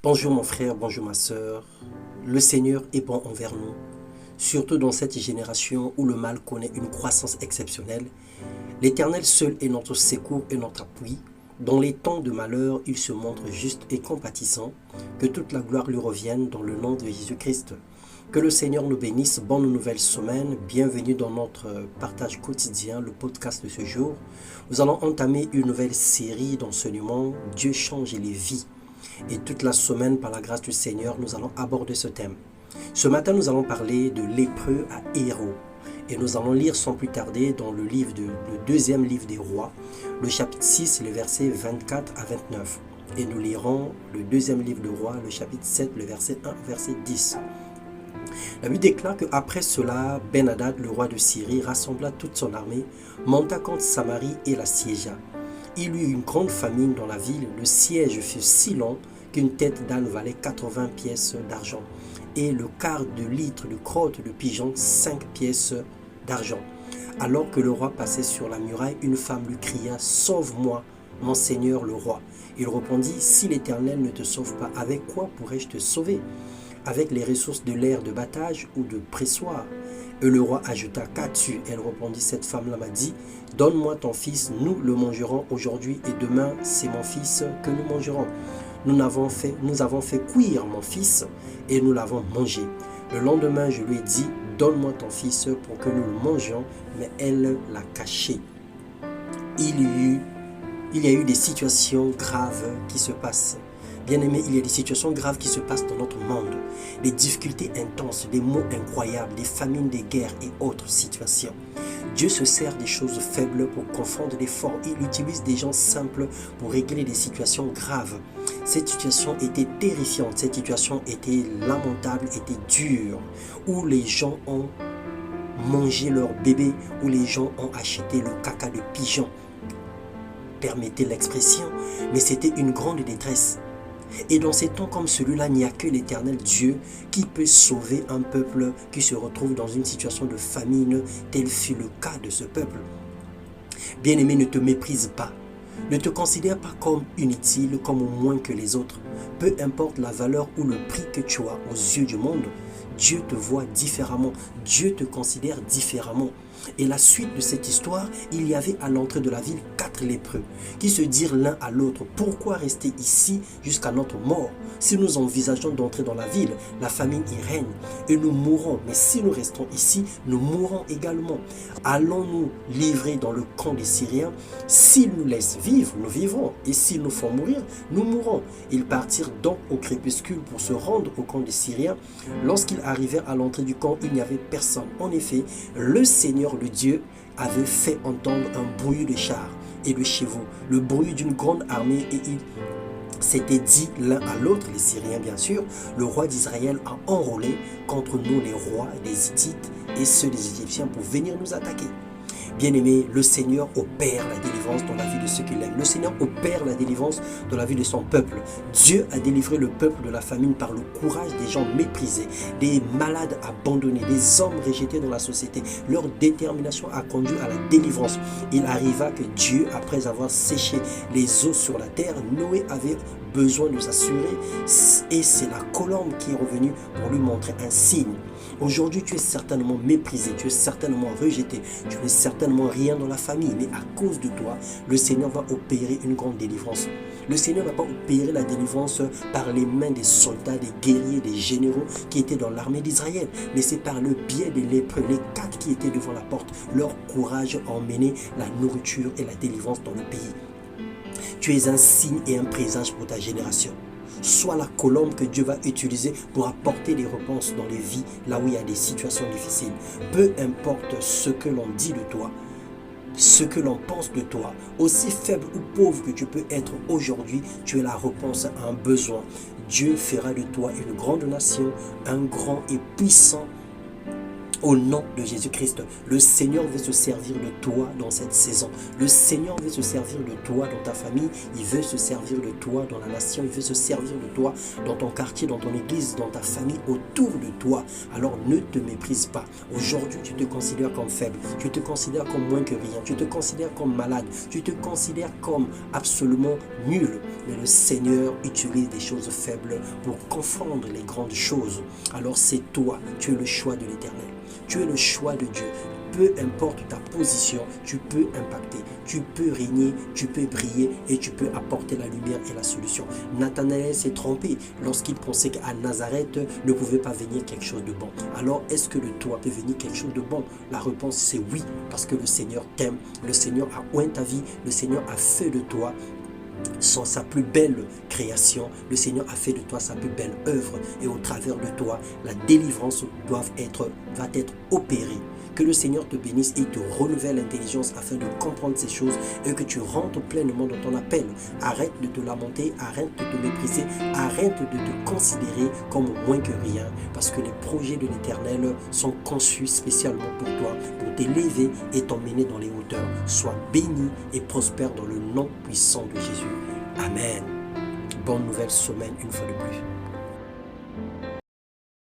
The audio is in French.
Bonjour mon frère, bonjour ma sœur. Le Seigneur est bon envers nous, surtout dans cette génération où le mal connaît une croissance exceptionnelle. L'Éternel seul est notre secours et notre appui. Dans les temps de malheur, il se montre juste et compatissant. Que toute la gloire lui revienne dans le nom de Jésus-Christ. Que le Seigneur nous bénisse. Bonne nouvelle semaine. Bienvenue dans notre partage quotidien, le podcast de ce jour. Nous allons entamer une nouvelle série d'enseignements. Dieu change les vies. Et toute la semaine, par la grâce du Seigneur, nous allons aborder ce thème. Ce matin, nous allons parler de lépreux à héros. Et nous allons lire sans plus tarder dans le deuxième livre des rois, le chapitre 6, les versets 24 à 29. Et nous lirons le deuxième livre des rois, le chapitre 7, le verset 1, verset 10. La Bible déclare qu'après cela, Ben-Hadad, le roi de Syrie, rassembla toute son armée, monta contre Samarie et la siégea. Il y eut une grande famine dans la ville. Le siège fut si long qu'une tête d'âne valait 80 pièces d'argent et le quart de litre de crotte de pigeon 5 pièces d'argent. Alors que le roi passait sur la muraille, une femme lui cria « Sauve-moi, mon seigneur le roi !» Il répondit « Si l'Éternel ne te sauve pas, avec quoi pourrais-je te sauver? Avec les ressources de l'air de battage ou de pressoir ?» Et le roi ajouta « Qu'as-tu » Elle répondit « Cette femme-là m'a dit « Donne-moi ton fils, nous le mangerons aujourd'hui et demain c'est mon fils que nous mangerons. Nous avons fait cuire mon fils et nous l'avons mangé. Le lendemain je lui ai dit « Donne-moi ton fils pour que nous le mangions » mais elle l'a caché. Il y a eu des situations graves qui se passent. Bien-aimés, il y a des situations graves qui se passent dans notre monde. Des difficultés intenses, des maux incroyables, des famines, des guerres et autres situations. Dieu se sert des choses faibles pour confondre les forts. Il utilise des gens simples pour régler des situations graves. Cette situation était terrifiante, cette situation était lamentable, était dure, où les gens ont mangé leur bébé, où les gens ont acheté le caca de pigeon. Permettez l'expression, mais c'était une grande détresse. Et dans ces temps comme celui-là, il n'y a que l'Éternel Dieu qui peut sauver un peuple qui se retrouve dans une situation de famine, tel fut le cas de ce peuple. Bien-aimé, ne te méprise pas. Ne te considère pas comme inutile, comme moins que les autres. Peu importe la valeur ou le prix que tu as aux yeux du monde, Dieu te voit différemment. Dieu te considère différemment. Et la suite de cette histoire, il y avait à l'entrée de la ville 4 lépreux qui se dirent l'un à l'autre: pourquoi rester ici jusqu'à notre mort? Si nous envisageons d'entrer dans la ville, la famine y règne et nous mourrons. Mais si nous restons ici, nous mourrons également. Allons-nous livrer dans le camp des Syriens? S'ils nous laissent vivre, nous vivrons. Et s'ils nous font mourir, nous mourrons. Ils partirent donc au crépuscule pour se rendre au camp des Syriens. Lorsqu'ils arrivèrent à l'entrée du camp, il n'y avait personne. En effet, le Seigneur, le Dieu, avait fait entendre un bruit de chars et de chevaux, le bruit d'une grande armée, et il s'était dit l'un à l'autre, les Syriens bien sûr: le roi d'Israël a enrôlé contre nous les rois des Hittites et ceux des Égyptiens pour venir nous attaquer. Bien-aimé, le Seigneur opère la délivrance dans la vie de ceux qu'il aime. Le Seigneur opère la délivrance dans la vie de son peuple. Dieu a délivré le peuple de la famine par le courage des gens méprisés, des malades abandonnés, des hommes rejetés dans la société. Leur détermination a conduit à la délivrance. Il arriva que Dieu, après avoir séché les eaux sur la terre, Noé avait besoin de s'assurer, et c'est la colombe qui est revenue pour lui montrer un signe. Aujourd'hui, tu es certainement méprisé, tu es certainement rejeté, tu n'es certainement rien dans la famille, mais à cause de toi, le Seigneur va opérer une grande délivrance. Le Seigneur n'a pas opéré la délivrance par les mains des soldats, des guerriers, des généraux qui étaient dans l'armée d'Israël, mais c'est par le biais des lépreux, les 4 qui étaient devant la porte. Leur courage a emmené la nourriture et la délivrance dans le pays. Tu es un signe et un présage pour ta génération. Sois la colombe que Dieu va utiliser pour apporter des réponses dans les vies, là où il y a des situations difficiles. Peu importe ce que l'on dit de toi, ce que l'on pense de toi, aussi faible ou pauvre que tu peux être aujourd'hui, tu es la réponse à un besoin. Dieu fera de toi une grande nation, un grand et puissant Au nom de Jésus-Christ, le Seigneur veut se servir de toi dans cette saison. Le Seigneur veut se servir de toi dans ta famille. Il veut se servir de toi dans la nation. Il veut se servir de toi dans ton quartier, dans ton église, dans ta famille, autour de toi. Alors ne te méprise pas. Aujourd'hui, tu te considères comme faible. Tu te considères comme moins que rien. Tu te considères comme malade. Tu te considères comme absolument nul. Mais le Seigneur utilise des choses faibles pour confondre les grandes choses. Alors c'est toi. Tu es le choix de l'Éternel. Tu es le choix de Dieu. Peu importe ta position, tu peux impacter, tu peux régner, tu peux briller et tu peux apporter la lumière et la solution. Nathanaël s'est trompé lorsqu'il pensait qu'à Nazareth ne pouvait pas venir quelque chose de bon. Alors, est-ce que de toi peut venir quelque chose de bon? La réponse c'est oui, parce que le Seigneur t'aime, le Seigneur a oint ta vie, le Seigneur a fait de toi sa plus belle création. Le Seigneur a fait de toi sa plus belle œuvre et au travers de toi, la délivrance va être opérée. Que le Seigneur te bénisse et te renouvelle l'intelligence afin de comprendre ces choses et que tu rentres pleinement dans ton appel. Arrête de te lamenter, arrête de te mépriser, arrête de te considérer comme moins que rien parce que les projets de l'Éternel sont conçus spécialement pour toi, pour t'élever et t'emmener dans les hauteurs. Sois béni et prospère dans le nom puissant de Jésus. Amen. Bonne nouvelle semaine une fois de plus.